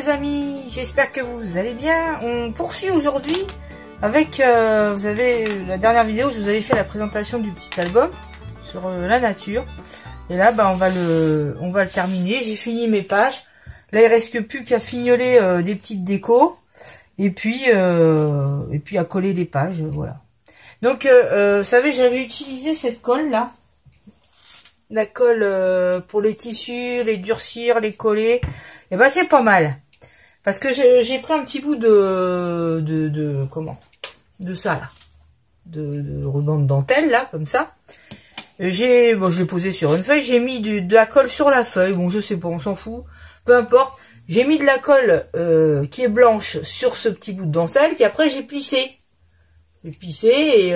les amis, j'espère que vous allez bien. On poursuit aujourd'hui avec, vous avez la dernière vidéo, je vous avais fait la présentation du petit album sur la nature. Et là, bah, on va le terminer. J'ai fini mes pages. Là, il reste plus qu'à fignoler des petites décos et puis à coller les pages, voilà. Donc, vous savez, j'avais utilisé cette colle là, la colle pour les tissus, les durcir, les coller. Et ben c'est pas mal, parce que j'ai pris un petit bout de ça là, de ruban de dentelle là, comme ça. Je l'ai posé sur une feuille, j'ai mis de la colle sur la feuille. Bon, je sais pas, on s'en fout, peu importe. J'ai mis de la colle qui est blanche sur ce petit bout de dentelle, puis après j'ai plissé. J'ai plissé et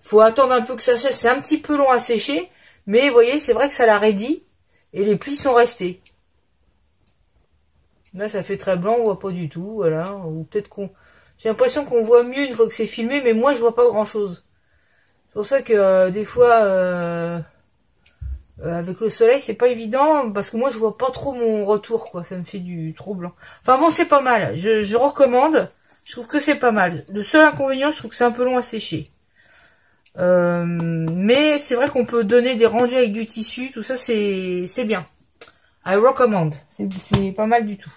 faut attendre un peu que ça sèche. C'est un petit peu long à sécher, mais vous voyez, c'est vrai que ça l'a raidi et les plis sont restés. Là, ça fait très blanc, on voit pas du tout, voilà. Ou peut-être j'ai l'impression qu'on voit mieux une fois que c'est filmé, mais moi, je vois pas grand-chose. C'est pour ça que des fois, avec le soleil, c'est pas évident, parce que moi, je vois pas trop mon retour, quoi. Ça me fait du trop blanc. Enfin bon, c'est pas mal. Je recommande. Je trouve que c'est pas mal. Le seul inconvénient, je trouve que c'est un peu long à sécher. Mais c'est vrai qu'on peut donner des rendus avec du tissu, tout ça, c'est bien. I recommend. C'est pas mal du tout.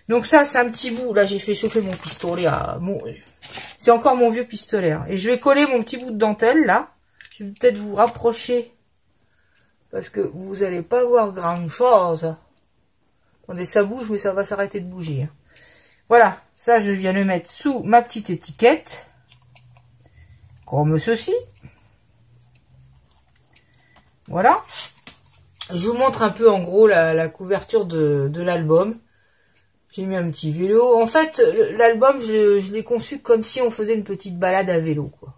Donc ça, c'est un petit bout. Là, j'ai fait chauffer mon pistolet. C'est encore mon vieux pistolet. Hein. Et je vais coller mon petit bout de dentelle, là. Je vais peut-être vous rapprocher. Parce que vous allez pas voir grand-chose. Attendez, ça bouge, mais ça va s'arrêter de bouger. Hein. Voilà. Ça, je viens le mettre sous ma petite étiquette. Comme ceci. Voilà. Je vous montre un peu en gros la couverture de l'album. J'ai mis un petit vélo. En fait, l'album, je l'ai conçu comme si on faisait une petite balade à vélo, quoi.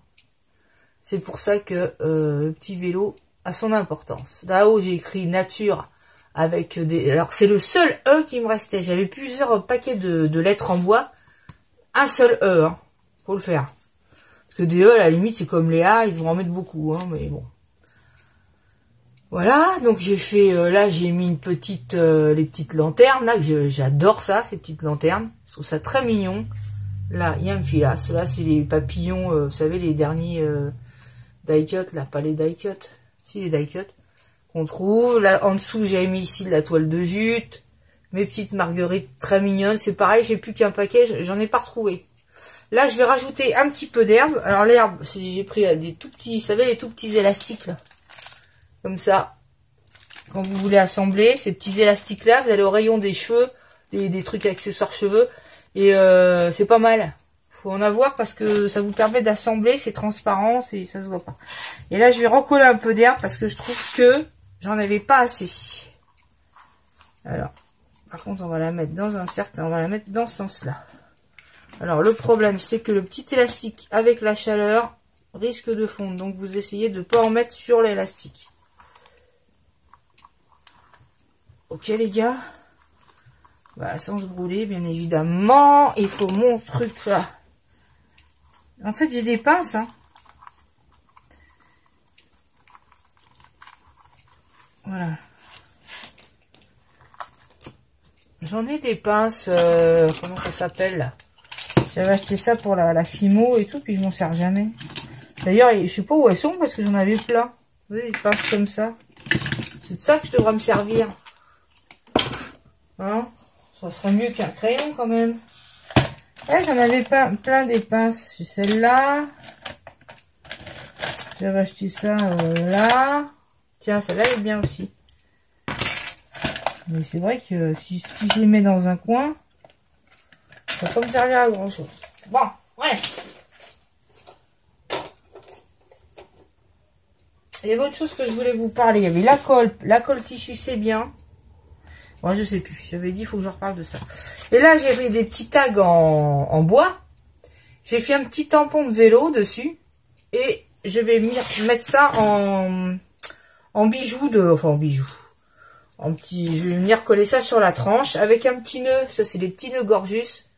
C'est pour ça que le petit vélo a son importance. Là-haut, j'ai écrit nature avec des... Alors, c'est le seul E qui me restait. J'avais plusieurs paquets de lettres en bois. Un seul E, hein. Faut le faire. Parce que des E, à la limite, c'est comme les A, ils vont en mettre beaucoup, hein, mais bon. Voilà, donc j'ai fait, là j'ai mis les petites lanternes, là, j'adore ça, ces petites lanternes, je trouve ça très mignon. Là, il y a un filasse, là c'est les papillons, vous savez, les derniers die-cut, là, pas les die-cut, si les die-cut, qu'on trouve. Là, en dessous, j'ai mis ici de la toile de jute, mes petites marguerites très mignonnes, c'est pareil, j'ai plus qu'un paquet, j'en ai pas retrouvé. Là, je vais rajouter un petit peu d'herbe, alors l'herbe, j'ai pris des tout petits, vous savez, les tout petits élastiques, là. Comme ça, quand vous voulez assembler ces petits élastiques là, vous allez au rayon des cheveux, des trucs accessoires cheveux, et c'est pas mal. Faut en avoir parce que ça vous permet d'assembler, c'est transparent, ça se voit pas. Et là, je vais recoller un peu d'herbe parce que je trouve que j'en avais pas assez. Alors, par contre, on va la mettre dans un cercle, on va la mettre dans ce sens-là. Alors, le problème, c'est que le petit élastique avec la chaleur risque de fondre, donc vous essayez de pas en mettre sur l'élastique. Ok les gars, bah, sans se brûler bien évidemment, il faut mon truc là. En fait j'ai des pinces, hein. Voilà. J'en ai des pinces, comment ça s'appelle là. J'avais acheté ça pour la Fimo et tout, puis je m'en sers jamais. D'ailleurs je sais pas où elles sont parce que j'en avais plein. Vous voyez, des pinces comme ça. C'est de ça que je devrais me servir. Hein, ça serait mieux qu'un crayon quand même. Ouais, j'en avais plein des pinces. Celle-là. J'avais acheté ça là. Tiens, celle-là est bien aussi. Mais c'est vrai que si je les mets dans un coin, ça va pas me servir à grand chose. Bon, ouais. Il y avait autre chose que je voulais vous parler. Il y avait la colle. La colle tissu, c'est bien. Bon, je sais plus. J'avais dit, il faut que je reparle de ça. Et là, j'ai fait des petits tags en bois. J'ai fait un petit tampon de vélo dessus. Et je vais mettre ça en bijoux enfin, en bijoux. Je vais venir coller ça sur la tranche avec un petit nœud. Ça, c'est les petits nœuds Gorgus.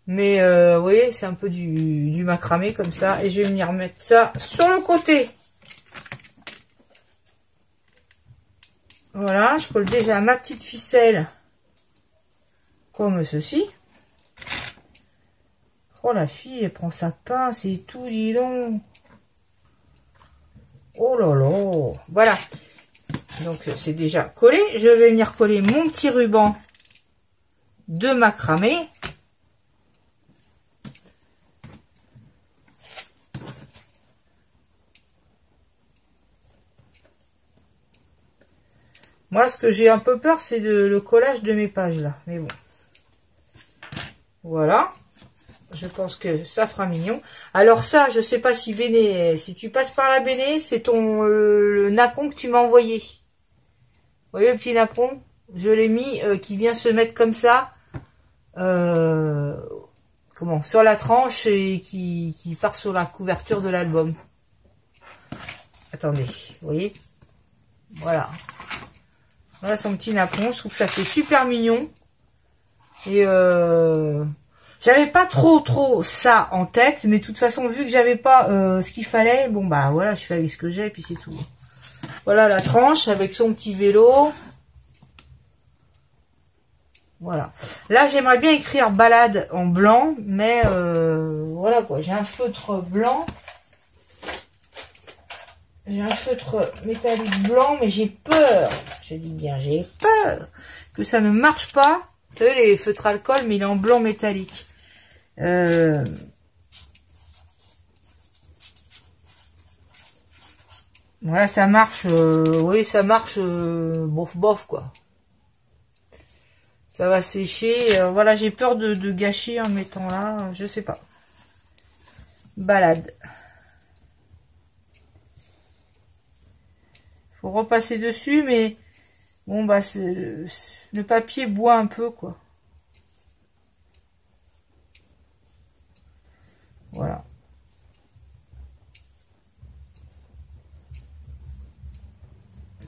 Mais, vous voyez, c'est un peu du macramé comme ça. Et je vais venir mettre ça sur le côté. Voilà, je colle déjà ma petite ficelle comme ceci. Oh, la fille, elle prend sa pince et tout, dis donc. Oh là là. Voilà. Donc, c'est déjà collé. Je vais venir coller mon petit ruban de macramé. Moi, ce que j'ai un peu peur, c'est le collage de mes pages, là. Mais bon. Voilà. Je pense que ça fera mignon. Alors ça, je sais pas si Béné, si tu passes par la Béné, c'est ton le napon que tu m'as envoyé. Vous voyez le petit napon? Je l'ai mis, qui vient se mettre comme ça. Comment? Sur la tranche et qui part sur la couverture de l'album. Attendez, vous voyez? Voilà. Voilà son petit napon. Je trouve que ça fait super mignon. Et j'avais pas trop ça en tête, mais de toute façon, vu que j'avais pas ce qu'il fallait, bon bah voilà, je fais avec ce que j'ai et puis c'est tout. Voilà la tranche avec son petit vélo. Voilà. Là, j'aimerais bien écrire balade en blanc, mais voilà quoi. J'ai un feutre blanc. J'ai un feutre métallique blanc, mais j'ai peur. Je dis bien, j'ai peur que ça ne marche pas. Vous savez, les feutres alcool, mais il est en blanc métallique. Voilà, ça marche. Oui, ça marche bof bof quoi. Ça va sécher. Voilà, j'ai peur de gâcher en mettant là. Je sais pas. Balade. Faut repasser dessus, mais bon bah le papier boit un peu quoi. Voilà.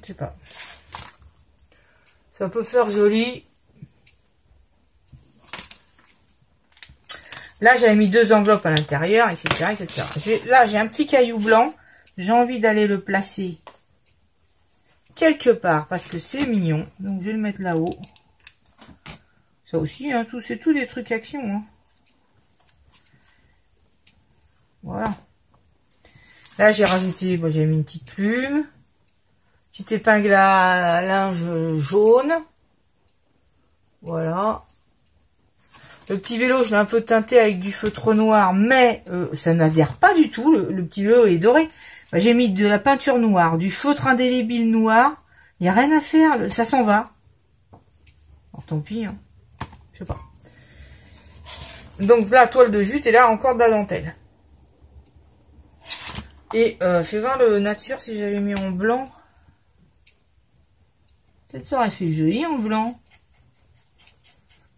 Je sais pas. Ça peut faire joli. Là, j'avais mis 2 enveloppes à l'intérieur, etc., etc. Là, j'ai un petit caillou blanc. J'ai envie d'aller le placer quelque part parce que c'est mignon. Donc, je vais le mettre là-haut. Ça aussi, hein, c'est tout des trucs action. Hein. Voilà. Là, j'ai rajouté, bon, j'ai mis une petite plume. Petite épingle à linge jaune. Voilà. Le petit vélo, je l'ai un peu teinté avec du feutre noir, mais ça n'adhère pas du tout. Le petit vélo est doré. Bah, j'ai mis de la peinture noire, du feutre indélébile noir. Il n'y a rien à faire, ça s'en va. Alors tant pis, hein. Je sais pas. Donc là, toile de jute, et là, encore de la dentelle. Et fais voir le nature si j'avais mis en blanc. Peut-être ça aurait fait joli en blanc.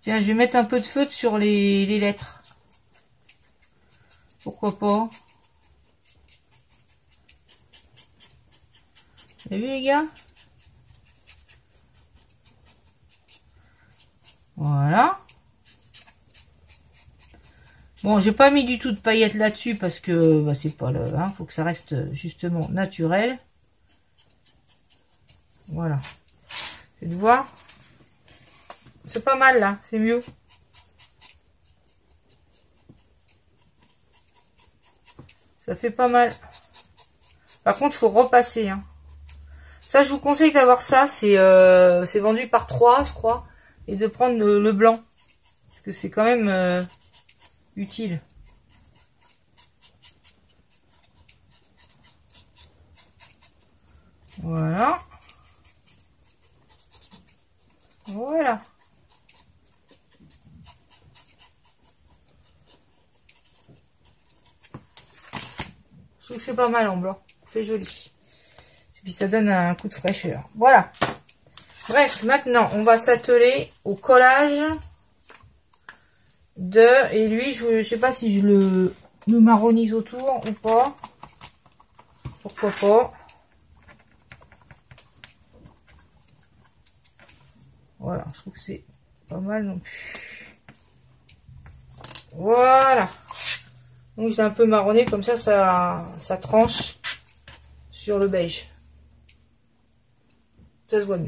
Tiens, je vais mettre un peu de feutre sur les lettres. Pourquoi pas? Vous avez vu les gars? Voilà. Bon, j'ai pas mis du tout de paillettes là-dessus parce que bah, c'est pas le... Hein, faut que ça reste justement naturel. Voilà. Faites voir. C'est pas mal là, c'est mieux. Ça fait pas mal. Par contre, faut repasser. Hein. Ça, je vous conseille d'avoir ça. C'est vendu par 3, je crois. Et de prendre le blanc. Parce que c'est quand même utile. Voilà. Voilà. Je trouve que c'est pas mal en blanc. C'est joli. Et puis ça donne un coup de fraîcheur. Voilà. Bref, maintenant, on va s'atteler au collage de... Et lui, je sais pas si je le marronise autour ou pas. Pourquoi pas. Voilà, je trouve que c'est pas mal non plus. Voilà. Donc j'ai un peu marronné, comme ça, ça tranche sur le beige. Ça se voit mieux.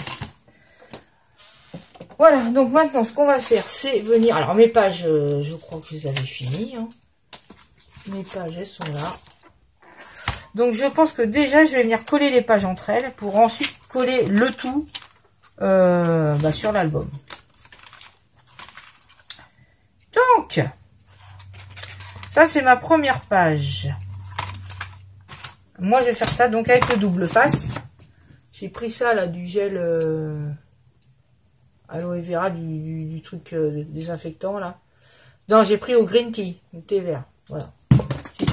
Voilà, donc maintenant, ce qu'on va faire, c'est venir... Alors, mes pages, je crois que je les avais finies. Hein. Mes pages, elles sont là. Donc, je pense que déjà, je vais venir coller les pages entre elles pour ensuite coller le tout sur l'album. Donc, ça, c'est ma première page. Moi, je vais faire ça donc avec le double face. J'ai pris ça, là, du gel... aloe vera, du truc désinfectant là. Non, j'ai pris au green tea, du thé vert. Voilà.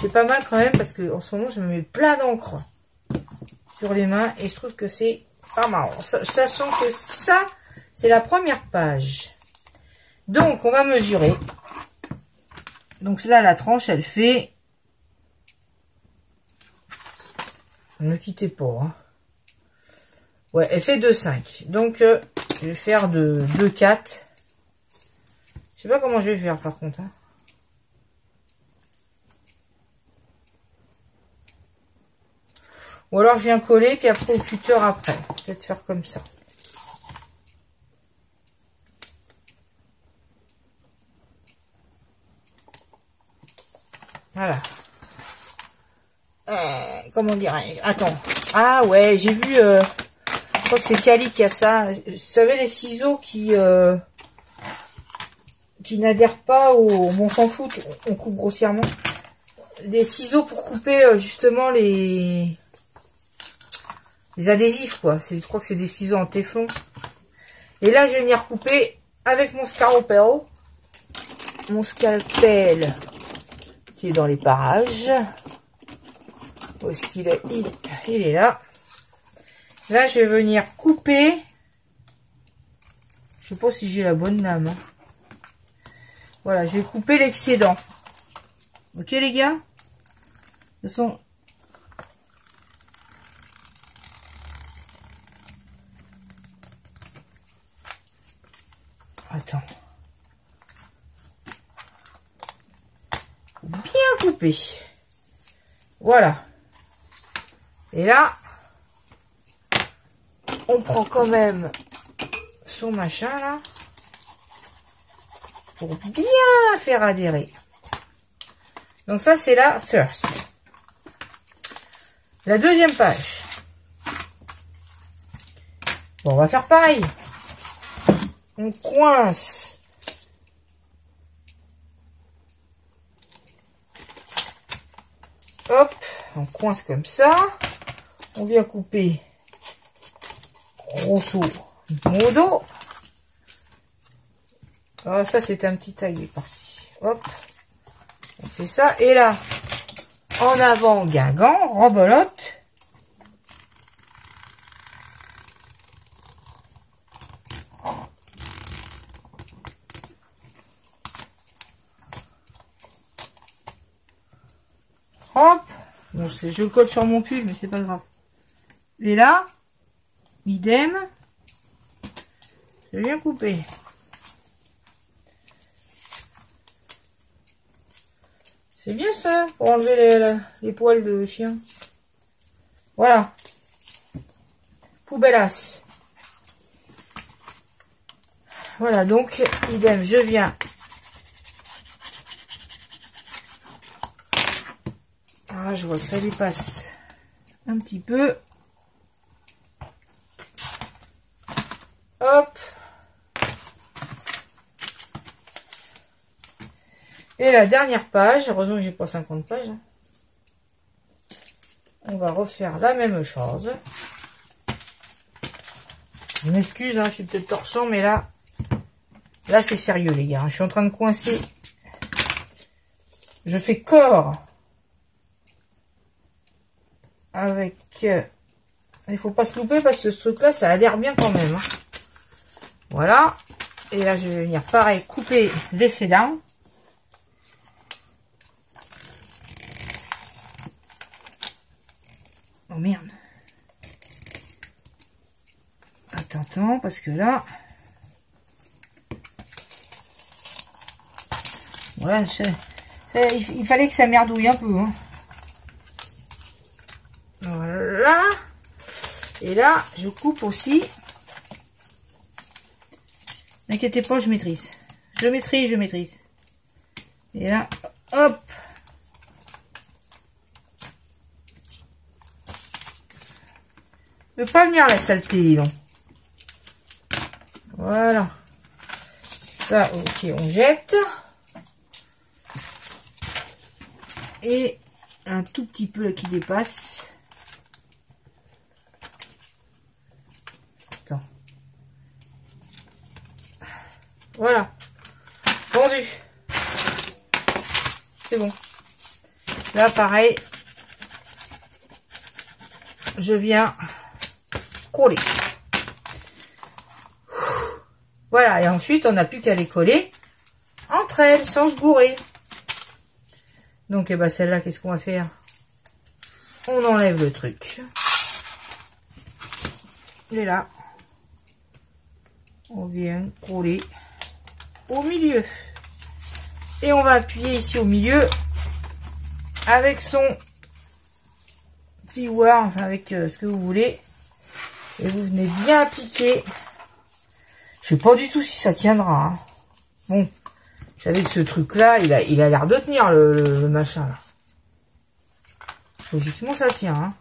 C'est pas mal quand même parce que en ce moment je me mets plein d'encre sur les mains et je trouve que c'est pas mal. Sachant que ça, c'est la première page. Donc on va mesurer. Donc là la tranche elle fait. Ne quittez pas. Hein. Ouais, elle fait 2,5. Donc je vais faire de 2,4. Je sais pas comment je vais faire par contre. Hein. Ou alors je viens coller puis après au cutter après. Peut-être faire comme ça. Voilà. Comment dirais-je? Attends. Ah ouais, j'ai vu... je crois que c'est Cali qui a ça. Vous savez, les ciseaux qui n'adhèrent pas au... Bon, on s'en fout, on coupe grossièrement. Les ciseaux pour couper justement les adhésifs, quoi. Je crois que c'est des ciseaux en téflon. Et là, je vais venir couper avec mon scalpel. Mon scalpel qui est dans les parages. Où est-ce qu'il est? Il est là. Là, je vais venir couper. Je sais pas si j'ai la bonne lame. Hein. Voilà, je vais couper l'excédent. Ok, les gars? De toute façon... Attends. Bien couper. Voilà. Et là... On prend quand même son machin là pour bien faire adhérer. Donc ça c'est la first. La deuxième page. Bon, on va faire pareil. On coince. Hop, on coince comme ça. On vient couper. Grosso modo. Ah, ça c'est un petit taille parti. Hop. On fait ça. Et là, en avant, guingamp, rebolote. Hop. Bon, je le colle sur mon pull, mais c'est pas grave. Et là, idem, je viens couper. C'est bien ça, pour enlever les poils de chien. Voilà. Poubellas. Voilà, donc, idem, je viens. Ah, je vois que ça dépasse un petit peu. Hop. Et la dernière page, heureusement que j'ai pas 50 pages. On va refaire la même chose. Je m'excuse, hein, je suis peut-être torchant, mais là c'est sérieux les gars. Je suis en train de coincer. Je fais corps avec. Il faut pas se louper parce que ce truc-là, ça adhère bien quand même. Hein. Voilà. Et là, je vais venir pareil couper les cédants. Oh merde. Attends, parce que là... Voilà, il fallait que ça merdouille un peu. Hein. Voilà. Et là, je coupe aussi N'inquiétez pas, je maîtrise. Je maîtrise. Et là, hop. Ne peut pas venir la saleté, non. Voilà. Ça, ok, on jette. Et un tout petit peu là qui dépasse. Attends. Voilà. Vendu. C'est bon. Là, pareil. Je viens coller. Voilà. Et ensuite, on n'a plus qu'à les coller entre elles sans se bourrer. Donc, eh ben, celle-là, qu'est-ce qu'on va faire? On enlève le truc. Et là, on vient coller au milieu. Et on va appuyer ici au milieu avec son plioir, enfin avec ce que vous voulez. Et vous venez bien appliquer. Je sais pas du tout si ça tiendra. Hein. Bon, vous savez que ce truc-là, il a l'air de tenir le machin là. Logiquement, ça tient. Hein.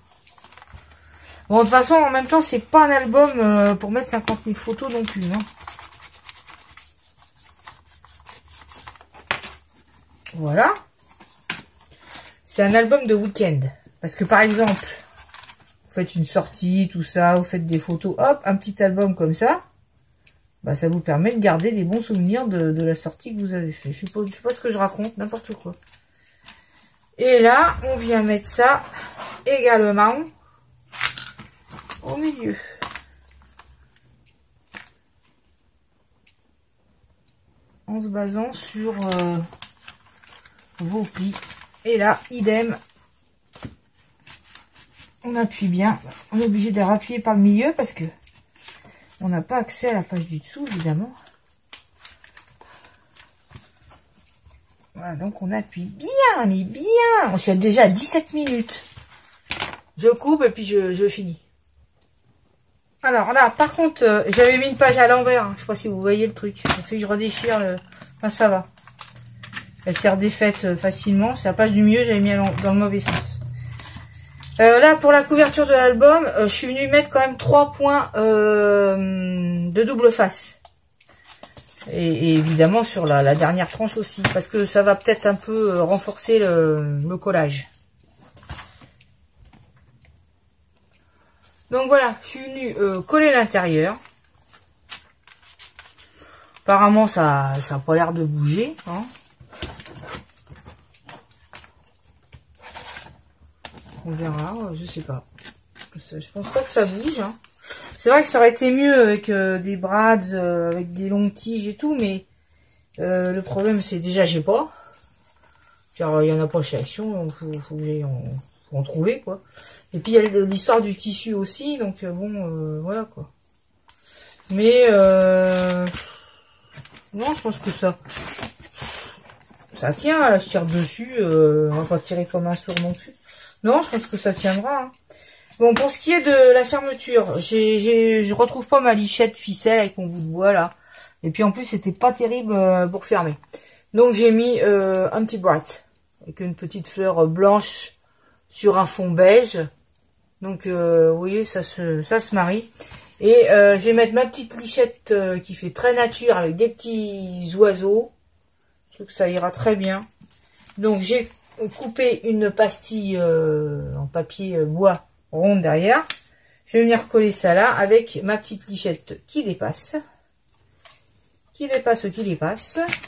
Bon, de toute façon, en même temps, c'est pas un album pour mettre 50 000 photos non plus. Hein. Voilà. C'est un album de week-end. Parce que par exemple, vous faites une sortie, tout ça, vous faites des photos, hop, un petit album comme ça. Bah, ça vous permet de garder des bons souvenirs de la sortie que vous avez fait. Je sais pas ce que je raconte, n'importe quoi. Et là, on vient mettre ça également au milieu. En se basant sur vos plis. Et là, idem. On appuie bien. On est obligé de rappuyer par le milieu parce que on n'a pas accès à la page du dessous, évidemment. Voilà, donc on appuie bien, mais bien. On est déjà à 17 minutes. Je coupe et puis je finis. Alors là, par contre, j'avais mis une page à l'envers. Hein. Je sais pas si vous voyez le truc. Ça fait que je redéchire le... Enfin, ça va. Elle s'est redéfaite facilement. C'est la page du milieu, j'avais mis dans le mauvais sens. Là, pour la couverture de l'album, je suis venue mettre quand même 3 points de double face. Et évidemment sur la dernière tranche aussi. Parce que ça va peut-être un peu renforcer le collage. Donc voilà, je suis venue coller l'intérieur. Apparemment, ça n'a pas l'air de bouger. Hein. On verra, je sais pas. Je pense pas que ça bouge. Hein. C'est vrai que ça aurait été mieux avec des brads, avec des longues tiges et tout, mais le problème c'est déjà j'ai pas. Car il y en a pas chez Action, donc faut que j'aille en trouver quoi. Et puis il y a l'histoire du tissu aussi, donc bon, voilà quoi. Mais non, je pense que ça tient. Là, je tire dessus, on va pas tirer comme un sourd non plus. Non, je pense que ça tiendra. Hein. Bon, pour ce qui est de la fermeture, je retrouve pas ma lichette ficelle avec mon bout de bois là. Et puis en plus, c'était pas terrible pour fermer. Donc j'ai mis un petit bright avec une petite fleur blanche sur un fond beige. Donc vous voyez, ça se marie. Et je vais mettre ma petite lichette qui fait très nature avec des petits oiseaux. Je trouve que ça ira très bien. Donc j'ai coupé une pastille en papier bois ronde derrière. Je vais venir coller ça là avec ma petite lichette qui dépasse. Qui dépasse.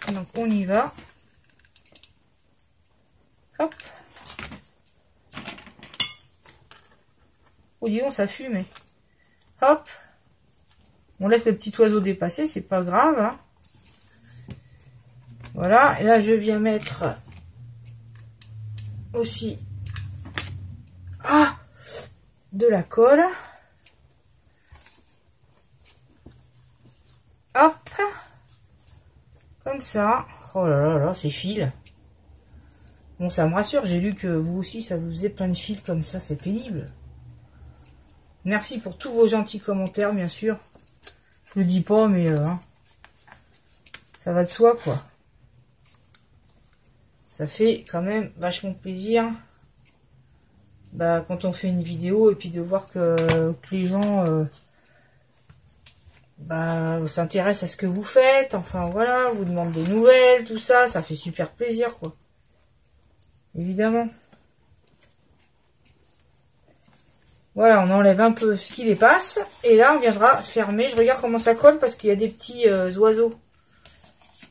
Donc on y va. Hop. Oh dis donc, ça fume. Hop. On laisse le petit oiseau dépasser, c'est pas grave. Hein. Voilà. Et là je viens mettre aussi de la colle. Hop. Comme ça. Oh là là là, c'est fil. Bon, ça me rassure. J'ai lu que vous aussi, ça vous faisait plein de fils comme ça. C'est pénible. Merci pour tous vos gentils commentaires, bien sûr. Je le dis pas, mais... Hein. Ça va de soi, quoi. Ça fait quand même vachement plaisir. Bah, quand on fait une vidéo et puis de voir que les gens bah, s'intéressent à ce que vous faites. Enfin, voilà, vous demandent des nouvelles, tout ça. Ça fait super plaisir, quoi. Évidemment. Voilà, on enlève un peu ce qui dépasse. Et là, on viendra fermer. Je regarde comment ça colle parce qu'il y a des petits oiseaux.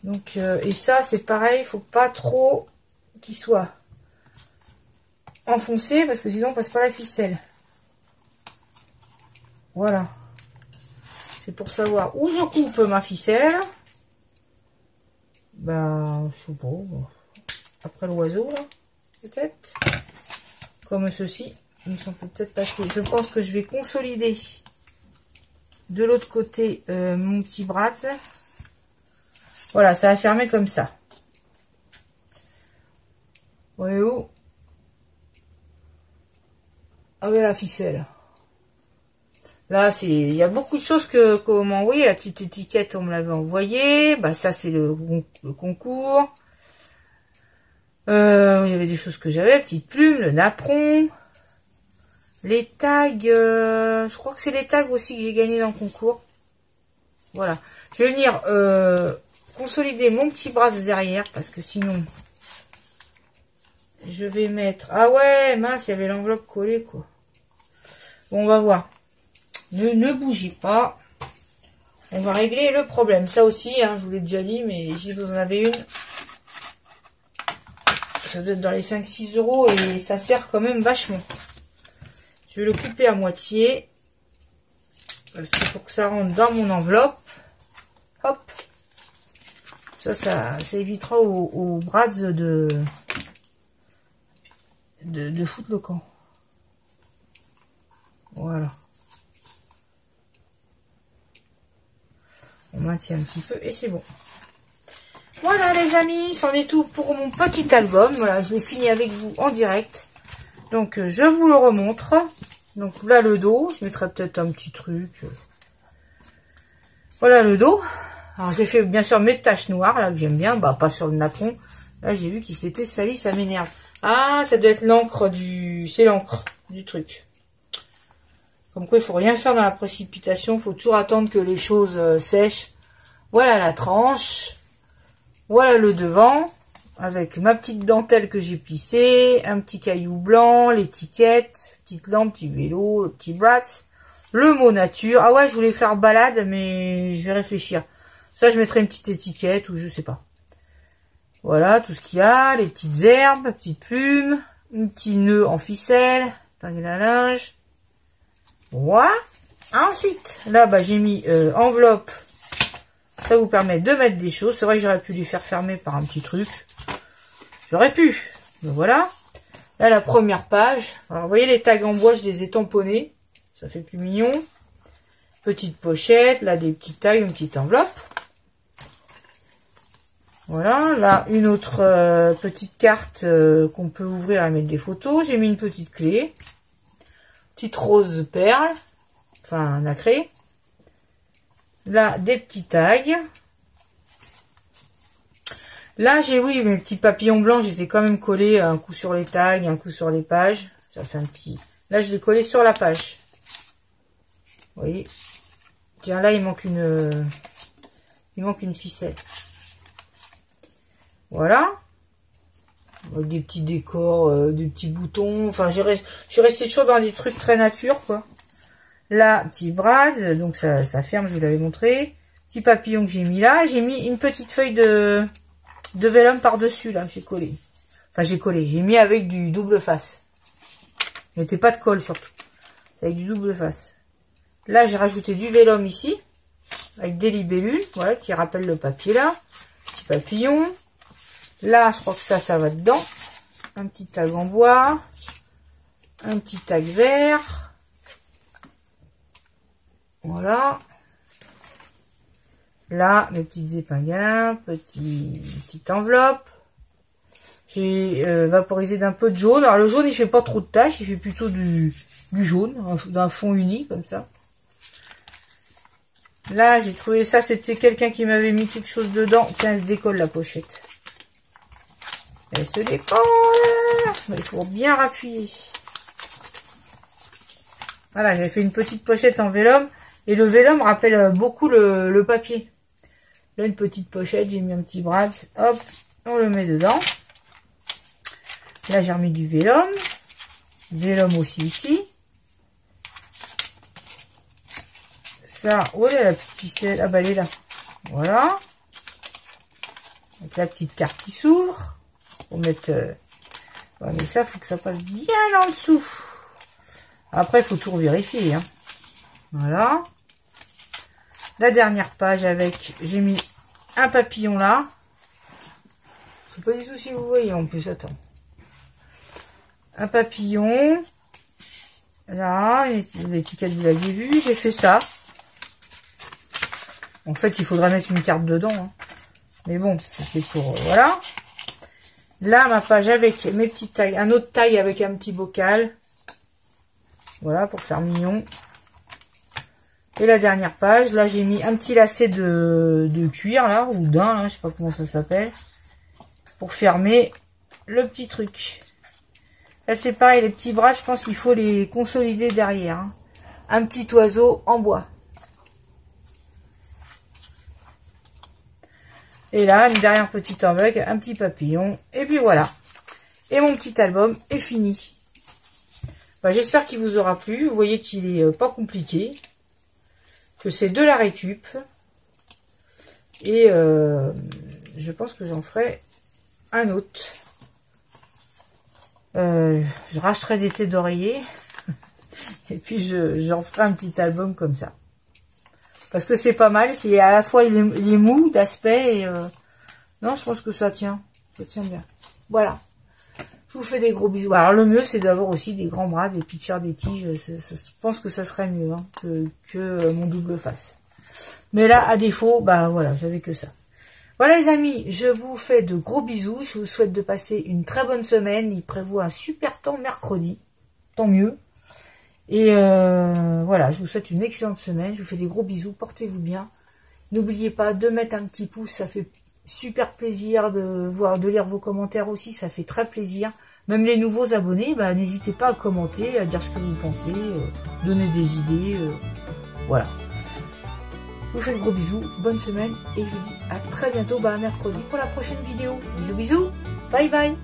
Donc, et ça, c'est pareil. Il faut pas trop qu'il soit enfoncé parce que sinon, on passe pas la ficelle. Voilà. C'est pour savoir où je coupe ma ficelle. Ben, je sais pas. Après l'oiseau, peut-être. Comme ceci. Ça peut peut-être passer. Je pense que je vais consolider de l'autre côté mon petit bras. Voilà, ça va fermer comme ça. Voyez-vous? Avec la ficelle. Là, il y a beaucoup de choses qu'on m'a envoyé. La petite étiquette, on me l'avait envoyé. Bah, ça, c'est le concours. Il y avait des choses que j'avais. Petite plume, le napperon. Les tags, je crois que c'est les tags aussi que j'ai gagné dans le concours. Voilà. Je vais venir consolider mon petit bras derrière parce que sinon, je vais mettre... Ah ouais, mince, il y avait l'enveloppe collée, quoi. Bon, on va voir. Ne bougez pas. On va régler le problème. Ça aussi, hein, je vous l'ai déjà dit, mais si vous en avez une, ça doit être dans les 5-6 € et ça sert quand même vachement. Je vais le couper à moitié. Parce que pour que ça rentre dans mon enveloppe. Hop. Ça évitera au bras de foutre le camp. Voilà. On maintient un petit peu et c'est bon. Voilà les amis, c'en est tout pour mon petit album. Voilà, je l'ai fini avec vous en direct. Donc je vous le remontre. Donc là le dos, je mettrai peut-être un petit truc. Voilà le dos. Alors j'ai fait bien sûr mes taches noires là que j'aime bien, bah pas sur le napperon. Là j'ai vu qu'il s'était sali, ça m'énerve. Ah, ça doit être l'encre c'est l'encre du truc. Comme quoi il faut rien faire dans la précipitation, il faut toujours attendre que les choses sèchent. Voilà la tranche. Voilà le devant. Avec ma petite dentelle que j'ai plissée, un petit caillou blanc, l'étiquette, petite lampe, petit vélo, le petit brat, le mot nature. Ah ouais, je voulais faire balade, mais je vais réfléchir. Ça, je mettrai une petite étiquette ou je sais pas. Voilà, tout ce qu'il y a, les petites herbes, petites plumes, un petit nœud en ficelle, épingle à linge. Voilà. Ensuite, là, bah, j'ai mis enveloppe. Ça vous permet de mettre des choses. C'est vrai que j'aurais pu les faire fermer par un petit truc. J'aurais pu. Mais voilà. Là, la première page. Alors, vous voyez, les tags en bois, je les ai tamponnés. Ça fait plus mignon. Petite pochette. Là, des petits tags, une petite enveloppe. Voilà. Là, une autre petite carte qu'on peut ouvrir et mettre des photos. J'ai mis une petite clé. Petite rose perle. Enfin, nacré. Là, des petits tags. Là, j'ai, oui, mes petits papillons blancs, je les ai quand même collés un coup sur les tags, un coup sur les pages. Ça fait un petit... Là, je l'ai collé sur la page. Vous voyez. Tiens, là, il manque une ficelle. Voilà. Avec des petits décors, des petits boutons. Enfin, je suis restée toujours dans des trucs très nature, quoi. Là, petit bras, donc ça ferme, je vous l'avais montré. Petit papillon que j'ai mis là. J'ai mis une petite feuille de vélum par-dessus, là, j'ai collé. Enfin, j'ai mis avec du double face. Je mettais pas de colle, surtout. C'est avec du double face. Là, j'ai rajouté du vélum ici, avec des libellules, voilà, qui rappellent le papier, là. Petit papillon. Là, je crois que ça va dedans. Un petit tag en bois. Un petit tag vert. Voilà. Là, mes petites épingles, petite enveloppe. J'ai vaporisé d'un peu de jaune. Alors, le jaune, il fait pas trop de taches. Il fait plutôt du jaune, d'un fond uni, comme ça. Là, j'ai trouvé ça, c'était quelqu'un qui m'avait mis quelque chose dedans. Tiens, elle se décolle la pochette. Elle se décolle. Il faut bien rappuyer. Voilà, j'avais fait une petite pochette en vélum. Et le vélum rappelle beaucoup le papier. Là, une petite pochette, j'ai mis un petit bras. Hop, on le met dedans. Là, j'ai remis du vélum. Vélum aussi ici. Ça, où est la petite ficelle? Ah bah elle est là. Voilà. Avec la petite carte qui s'ouvre. Pour mettre... Ouais, mais ça, faut que ça passe bien en dessous. Après, il faut tout revérifier. Hein. Voilà. La dernière page avec... J'ai mis un papillon là. Je sais pas du tout si vous voyez en plus. Attends. Un papillon. Là, l'étiquette, vous l'aviez vu. J'ai fait ça. En fait, il faudra mettre une carte dedans. Hein. Mais bon, c'est pour... voilà. Là, ma page avec mes petites tailles. Un autre taille avec un petit bocal. Voilà, pour faire mignon. Et la dernière page. Là, j'ai mis un petit lacet de cuir, là. Ou d'un, là. Je sais pas comment ça s'appelle. Pour fermer le petit truc. Là, c'est pareil. Les petits bras, je pense qu'il faut les consolider derrière. Hein. Un petit oiseau en bois. Et là, une dernière petite enveloppe, un petit papillon. Et puis voilà. Et mon petit album est fini. Bah, j'espère qu'il vous aura plu. Vous voyez qu'il est pas compliqué. Que c'est de la récup. Et je pense que j'en ferai un autre. Je racheterai des têtes d'oreiller. Et puis j'en ferai un petit album comme ça. Parce que c'est pas mal, c'est à la fois il est mou d'aspect et... non, je pense que ça tient bien. Voilà. Je vous fais des gros bisous. Alors le mieux, c'est d'avoir aussi des grands bras et puis de faire des tiges. Je pense que ça serait mieux hein, que mon double face. Mais là, à défaut, bah voilà, j'avais que ça. Voilà les amis, je vous fais de gros bisous. Je vous souhaite de passer une très bonne semaine. Il prévoit un super temps mercredi. Tant mieux. Et voilà, je vous souhaite une excellente semaine. Je vous fais des gros bisous. Portez-vous bien. N'oubliez pas de mettre un petit pouce. Ça fait super plaisir de lire vos commentaires aussi. Ça fait très plaisir. Même les nouveaux abonnés, bah, n'hésitez pas à commenter, à dire ce que vous pensez, donner des idées. Voilà. Je vous fais de gros bisous. Bonne semaine. Et je vous dis à très bientôt, bah, mercredi pour la prochaine vidéo. Bisous, bisous. Bye, bye.